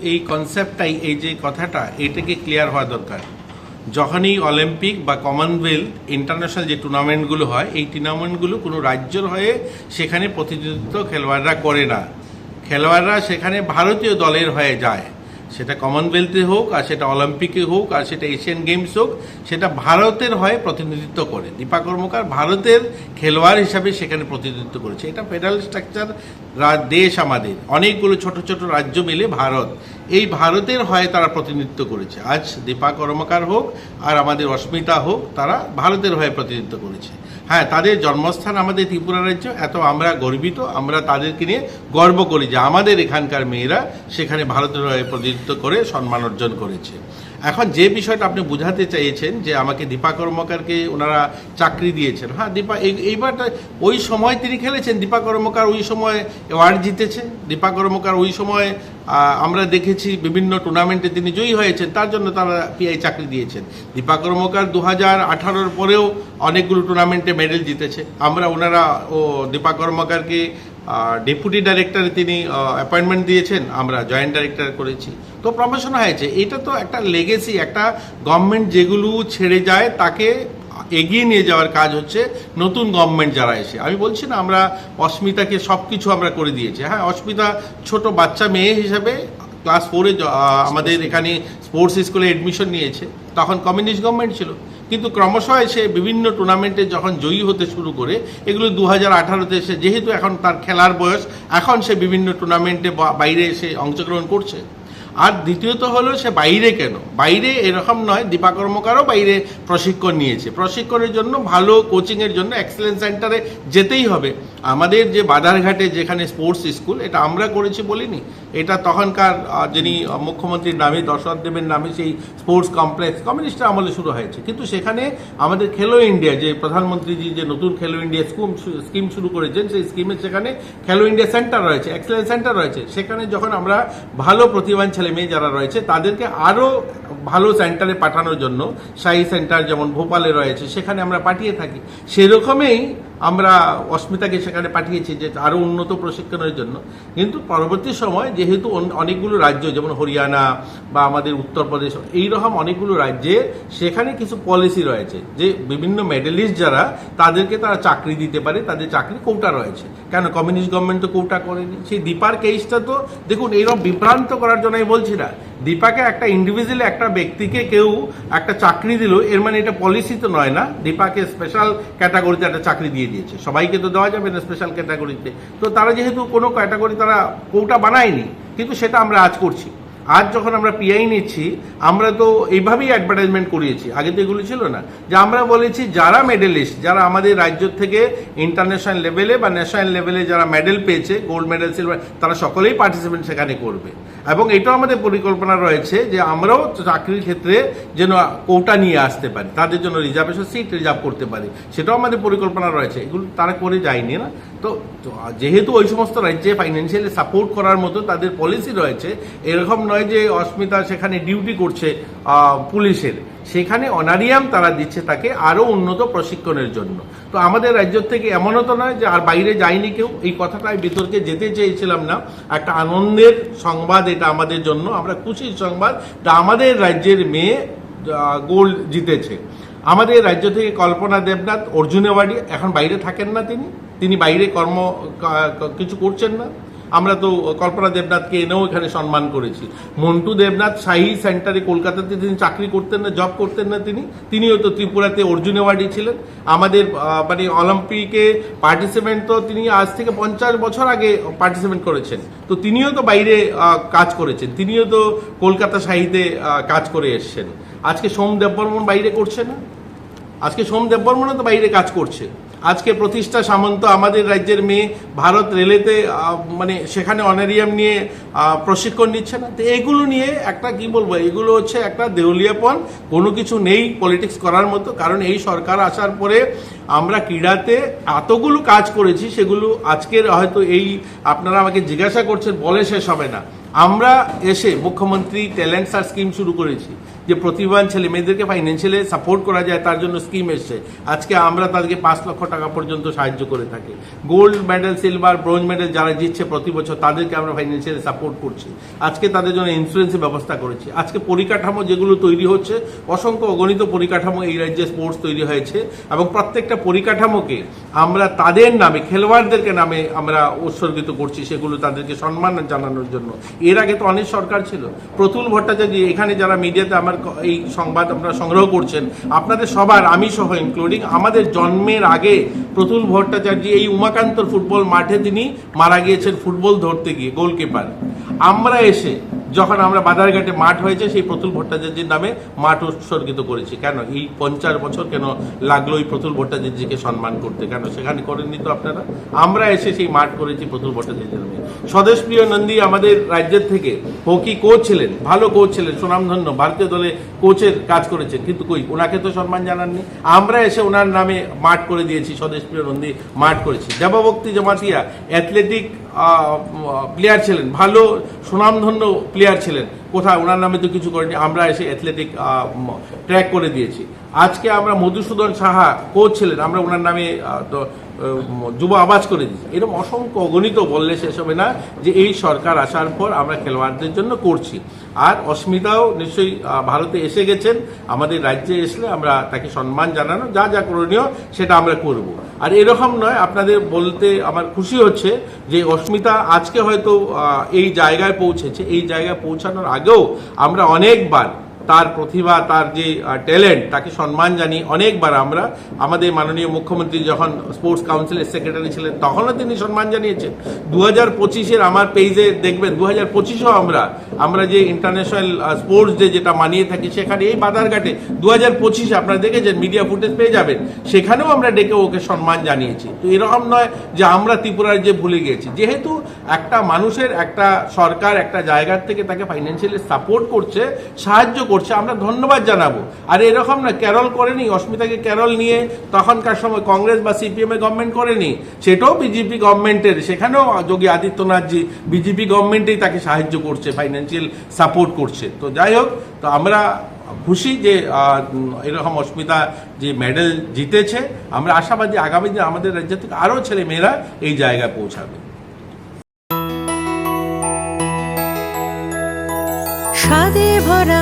এই কনসেপ্টটাই, এই যে কথাটা, এটাকে ক্লিয়ার হওয়া দরকার। যখনই অলিম্পিক বা কমনওয়েলথ ইন্টারন্যাশনাল যে টুর্নামেন্টগুলো হয়, এই টুর্নামেন্টগুলো কোনো রাজ্যের হয়ে সেখানে প্রতিনিধিত্ব খেলোয়াড়রা করে না। খেলোয়াড়রা সেখানে ভারতীয় দলের হয়ে যায়, সেটা কমনওয়েলথে হোক, আর সেটা অলিম্পিকে হোক, আর সেটা এশিয়ান গেমস হোক, সেটা ভারতের হয়ে প্রতিনিধিত্ব করে। দীপা কর্মকার ভারতের খেলোয়াড় হিসাবে সেখানে প্রতিনিধিত্ব করেছে। এটা ফেডারেল স্ট্রাকচার দেশ, আমাদের অনেকগুলো ছোট ছোট রাজ্য মিলে ভারত, এই ভারতের হয়ে তারা প্রতিনিধিত্ব করেছে। আজ দীপা কর্মকার হোক আর আমাদের অস্মিতা হোক, তারা ভারতের হয়ে প্রতিনিধিত্ব করেছে। হ্যাঁ, তাদের জন্মস্থান আমাদের ত্রিপুরা রাজ্য, এত আমরা গর্বিত, আমরা তাদেরকে নিয়ে গর্ব করি যে আমাদের এখানকার মেয়েরা সেখানে ভারতের হয়ে প্রতিনিধিত্ব করে সম্মান অর্জন করেছে। এখন যে বিষয়টা আপনি বোঝাতে চাইছেন যে আমাকে দীপা কর্মকারকে ওনারা চাকরি দিয়েছেন, হ্যাঁ, দীপা এইবারটা ওই সময় তিনি খেলেছেন। দীপা কর্মকার ওই সময় অ্যাওয়ার্ড জিতেছে। দীপা কর্মকার ওই সময় আমরা দেখেছি বিভিন্ন টুর্নামেন্টে তিনি জয়ী হয়েছেন, তার জন্য তারা পিআই চাকরি দিয়েছেন। দীপা কর্মকার 2018 পরেও অনেকগুলো টুর্নামেন্টে মেডেল জিতেছে। আমরা ওনারা দীপা কর্মকারকে ডেপুটি ডাইরেক্টরে তিনি অ্যাপয়েন্টমেন্ট দিয়েছেন, আমরা জয়েন্ট ডাইরেক্টর করেছি, তো প্রমোশন হয়েছে। এটা তো একটা লেগেসি। একটা গভর্নমেন্ট যেগুলো ছেড়ে যায় তাকে এগিয়ে নিয়ে যাওয়ার কাজ হচ্ছে নতুন গভর্নমেন্ট যারা এসে। আমি বলছি না আমরা অস্মিতাকে সব কিছু আমরা করে দিয়েছি। হ্যাঁ, অস্মিতা ছোট বাচ্চা মেয়ে হিসাবে ক্লাস 4-এ আমাদের এখানে স্পোর্টস স্কুলে এডমিশন নিয়েছে, তখন কমিউনিস্ট গভর্নমেন্ট ছিল। কিন্তু ক্রমশ এসে বিভিন্ন টুর্নামেন্টে যখন জয়ী হতে শুরু করে, এগুলো 2018-তে এসে, যেহেতু এখন তার খেলার বয়স, এখন সে বিভিন্ন টুর্নামেন্টে বাইরে এসে অংশগ্রহণ করছে। আর দ্বিতীয়ত হলো সে বাইরে কেন, বাইরে এরকম নয়, দীপা কর্মকারও বাইরে প্রশিক্ষণ নিয়েছে। প্রশিক্ষণের জন্য, ভালো কোচিংয়ের জন্য এক্সেলেন্স সেন্টারে যেতেই হবে। আমাদের যে বাধারঘাটে যেখানে স্পোর্টস স্কুল, এটা আমরা করেছি বলিনি, এটা তখনকার যিনি মুখ্যমন্ত্রীর নামে, দশরথ দেবের নামে সেই স্পোর্টস কমপ্লেক্স কমিউনিস্টের আমলে শুরু হয়েছে। কিন্তু সেখানে আমাদের খেলো ইন্ডিয়া, যে প্রধানমন্ত্রীজি যে নতুন খেলো ইন্ডিয়া স্কিম শুরু করেছেন, সেই স্কিমে সেখানে খেলো ইন্ডিয়া সেন্টার রয়েছে, এক্সেলেন্স সেন্টার রয়েছে। সেখানে যখন আমরা ভালো প্রতিভান ছেলে মেয়ে যারা রয়েছে তাদেরকে আরও ভালো সেন্টারে পাঠানোর জন্য, শাহী সেন্টার যেমন ভোপালে রয়েছে, সেখানে আমরা পাঠিয়ে থাকি। সেরকমই আমরা অস্মিতাকে সেখানে পাঠিয়েছি যে আরও উন্নত প্রশিক্ষণের জন্য। কিন্তু পরবর্তী সময় যেহেতু অনেকগুলো রাজ্য, যেমন হরিয়ানা বা আমাদের উত্তরপ্রদেশ, এইরকম অনেকগুলো রাজ্যে সেখানে কিছু পলিসি রয়েছে যে বিভিন্ন মেডেলিস্ট যারা, তাদেরকে তারা চাকরি দিতে পারে, তাদের চাকরি কোটা রয়েছে। কেন কমিউনিস্ট গভর্নমেন্ট তো কোটা করেনি। সেই দীপার কেসটা তো দেখুন, এইরকম বিভ্রান্ত করার জন্য আমি বলছি না। দীপাকে একটা ইন্ডিভিজুয়াল, একটা ব্যক্তিকে কেউ একটা চাকরি দিল, এর মানে এটা পলিসি তো নয় না। দীপাকে স্পেশাল ক্যাটাগরিতে একটা চাকরি দিয়ে দিয়েছে, সবাইকে তো দেওয়া যাবে না স্পেশাল ক্যাটাগরিতে। তো তারা যেহেতু কোনো ক্যাটাগরি তারা কোটা বানায়নি, কিন্তু সেটা আমরা আজ করছি। আজ যখন আমরা পিআই নিচ্ছি, আমরা তো এইভাবেই অ্যাডভার্টাইজমেন্ট করিয়েছি, আগে তো এগুলো ছিল না, যে আমরা বলেছি যারা মেডেলিস্ট, যারা আমাদের রাজ্য থেকে ইন্টারন্যাশনাল লেভেলে বা ন্যাশনাল লেভেলে যারা মেডেল পেয়েছে, গোল্ড মেডেল, সিলভার, তারা সকলেই পার্টিসিপেন্ট সেখানে করবে। এবং এটাও আমাদের পরিকল্পনা রয়েছে যে আমরাও চাকরির ক্ষেত্রে যেন কোটা নিয়ে আসতে পারি, তাদের জন্য রিজার্ভেশন সিট রিজার্ভ করতে পারি, সেটাও আমাদের পরিকল্পনা রয়েছে। এগুলো তারা করে যায়নি না। তো যেহেতু ওই সমস্ত রাজ্যে ফাইন্যান্সিয়ালি সাপোর্ট করার মতো তাদের পলিসি রয়েছে, এরকম নয় যে অস্মিতা সেখানে ডিউটি করছে পুলিশের, সেখানে অনারিয়াম তারা দিচ্ছে তাকে আরও উন্নত প্রশিক্ষণের জন্য। তো আমাদের রাজ্য থেকে এমনও তো নয় যে আর বাইরে যায়নি কেউ, এই কথাটা বিতর্কে যেতে চেয়েছিলাম না। একটা আনন্দের সংবাদ এটা আমাদের জন্য, আমরা খুশির সংবাদ, আমাদের রাজ্যের মেয়ে গোল্ড জিতেছে। আমাদের রাজ্য থেকে কল্পনা দেবনাথ অর্জুন অ্যাওয়ার্ডি, এখন বাইরে থাকেন না, তিনি বাইরে কিছু করছেন না। আমরা তো কল্পনা দেবনাথকে এনেও এখানে সম্মান করেছি। মন্টু দেবনাথ শাহী সেন্টারে কলকাতাতে তিনি চাকরি করতেন না, জব করতেন না, তিনিও তো ত্রিপুরাতে অর্জুন অ্যাওয়ার্ডি ছিলেন। আমাদের মানে অলিম্পিকে পার্টিসিপেন্ট তো তিনি আজ থেকে 50 বছর আগে পার্টিসিপেন্ট করেছেন, তো তিনিও তো বাইরে কাজ করেছেন, তিনিও তো কলকাতা শাহীতে কাজ করে এসছেন। আজকে সোম দেববর্মন বাইরে করছে না, আজকে সোম দেববর্মনও তো বাইরে কাজ করছে। আজকে প্রতিষ্ঠা সামন্ত আমাদের রাজ্যের মেয়ে ভারত রেলেতে মানে সেখানে অনারিয়াম নিয়ে প্রশিক্ষণ নিচ্ছে না। তো এগুলো নিয়ে একটা কি বলবো, এগুলো হচ্ছে একটা দেউলিয়াপন, কোনো কিছু নেই পলিটিক্স করার মতো। কারণ এই সরকার আসার পরে আমরা ক্রীড়াতে এতগুলো কাজ করেছি, সেগুলো আজকের হয়তো এই আপনারা আমাকে জিজ্ঞাসা করছেন বলে শেষ হবে না। আমরা এসে মুখ্যমন্ত্রী ট্যালেন্ট সার্চ স্কিম শুরু করেছি, যে প্রতিভাবান ছেলে মেয়েদেরকে ফাইন্যান্সিয়ালি সাপোর্ট করা যায় তার জন্য স্কিম এসছে। আজকে আমরা তাদেরকে 5 লক্ষ টাকা পর্যন্ত সাহায্য করে থাকি। Gold medal, silver, bronze medal যারা জিতছে প্রতি বছর তাদেরকে আমরা ফাইন্যান্সিয়ালি সাপোর্ট করছি। আজকে তাদের জন্য ইন্স্যুরেন্সের ব্যবস্থা করেছি। আজকে পরিকাঠামো যেগুলো তৈরি হচ্ছে, অসংখ্য অগণিত পরিকাঠামো এই রাজ্যে স্পোর্টস তৈরি হয়েছে, এবং প্রত্যেকটা পরিকাঠামোকে আমরা তাদের নামে, খেলোয়াড়দেরকে নামে আমরা উৎসর্গিত করছি, সেগুলো তাদেরকে সম্মান জানানোর জন্য। এর আগে তো অনেক সরকার ছিল। প্রতুল ভট্টাচার্য, এখানে যারা মিডিয়াতে আমার এই সংবাদ আপনারা সংগ্রহ করছেন, আপনাদের সবার, আমি সহ ইনক্লুডিং, আমাদের জন্মের আগে প্রতুল ভট্টাচার্য এই উমাকান্তর ফুটবল মাঠে তিনি মারা গিয়েছেন ফুটবল ধরতে গিয়ে, গোলকিপার। আমরা এসে যখন আমরা বাজারঘাটে মাঠ হয়েছে, সেই প্রতুল ভট্টাচার্যের নামে মাঠ উৎসর্গিত করেছি। কেন এই 50 বছর কেন লাগলো এই প্রতুল ভট্টাচার্যকে সম্মান করতে? কেন সেখানে করেননি তো আপনারা? আমরা এসে সেই মাঠ করেছি প্রতুল ভট্টাচার্যের নামে। স্বদেশপ্রিয় নন্দী আমাদের রাজ্যের থেকে হকি কোচ ছিলেন, ভালো কোচ ছিলেন, সুনামধন্য, ভারতীয় দলে কোচের কাজ করেছেন, কিন্তু কই ওনাকে তো সম্মান জানাননি। আমরা এসে ওনার নামে মাঠ করে দিয়েছি, স্বদেশপ্রিয় নন্দী মাঠ করেছি। দেবভক্তি জমাতিয়া অ্যাথলেটিক প্লেয়ার ছিলেন, ভালো সুনামধন্য প্লেয়ার ছিলেন, কোথায় ওনার নামে তো কিছু করেনি। আমরা এসে অ্যাথলেটিক ট্র্যাক করে দিয়েছি। আজকে আমরা মধুসূদন সাহা কোচ ছিলেন, আমরা ওনার নামে যুব আবাস করে দিয়েছি। এরকম অসংখ্য অগণিত বললে শেষ হবে না যে এই সরকার আসার পর আমরা খেলোয়াড়দের জন্য করছি। আর অস্মিতাও নিশ্চয়ই ভারতে এসে গেছেন, আমাদের রাজ্যে এসলে আমরা তাকে সম্মান জানানো, যা যা করণীয় সেটা আমরা করব। আর এরকম নয়, আপনাদের বলতে আমার খুশি হচ্ছে যে অস্মিতা আজকে হয়তো এই জায়গায় পৌঁছেছে। এই জায়গায় পৌঁছানোর আগেও আমরা অনেকবার তার প্রতিভা, তার যে ট্যালেন্ট, তাকে সম্মান জানিয়ে অনেকবার আমরা, আমাদের মাননীয় মুখ্যমন্ত্রী যখন স্পোর্টস কাউন্সিলের সেক্রেটারি ছিলেন তখনও তিনি সম্মান জানিয়েছেন। 2025-এর আমার পেজে দেখবেন, 2025-ও আমরা যে ইন্টারন্যাশনাল স্পোর্টস ডে যেটা মানিয়ে থাকি, সেখানে এই বাধারঘাটে 2025-এ আপনারা দেখেছেন, মিডিয়া ফুটেজ পেয়ে যাবেন, সেখানেও আমরা ডেকে ওকে সম্মান জানিয়েছি। তো এরকম নয় যে আমরা ত্রিপুরার যে ভুলে গিয়েছি। যেহেতু একটা মানুষের, একটা সরকার একটা জায়গার থেকে তাকে ফাইন্যান্সিয়ালি সাপোর্ট করছে, সাহায্য করছে, আমরা ধন্যবাদ জানাবো। আর এরকম না ক্যারল করেনি, অস্মিতাকে ক্যারল নিয়ে তখনকার সময় কংগ্রেস বা সিপিএম এ গভর্নমেন্ট করেনি, সেটাও বিজেপি গভর্নমেন্টের, সেখানেও যোগী আদিত্যনাথজি বিজেপি গভর্নমেন্টেই তাকে সাহায্য করছে, ফাইন্যান্সিয়াল সাপোর্ট করছে। তো যাই হোক, তো আমরা খুশি যে এরকম অস্মিতা যে মেডেল জিতেছে। আমরা আশাবাদী আগামী দিনে আমাদের রাজ্য থেকে আরও ছেলে মেয়েরা এই জায়গায় পৌঁছাবে। স্বাদে ভরা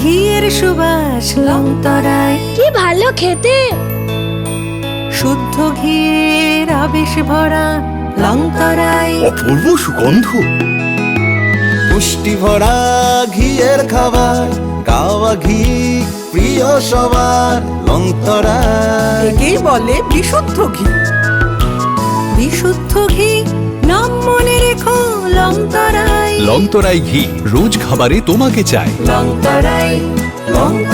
ঘিয়ের সুবাস লংতরায়, কি ভালো খেতে। শুদ্ধ ঘিয়ের আবেশ ভরা লংতরায়, অপূর্ব সুগন্ধ, পুষ্টি ভরা ঘিয়ের খাবার, কাওয়া ঘি প্রিয় সবার লংতরায়। একেই বলে বিশুদ্ধ ঘি। বিশুদ্ধ ঘি নাম মনে রেখো লংতরায়। লংতরাই ঘি রোজ খাবারে তোমাকে চাই। লংতরায়, লংতরায়।